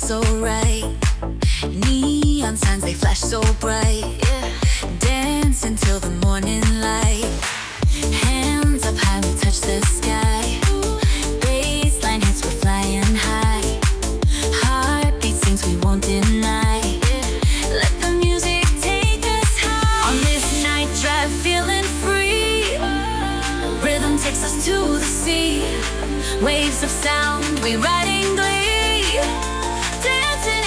so right. Neon signs, they flash so bright. Dance until the morning light. Hands up high, we touch the sky. Baseline hits, we're flying high. Heartbeat sings, we won't deny. Let the music take us high. On this night drive, feeling free. Rhythm takes us to the sea. Waves of sound, we ride in glee. Dancing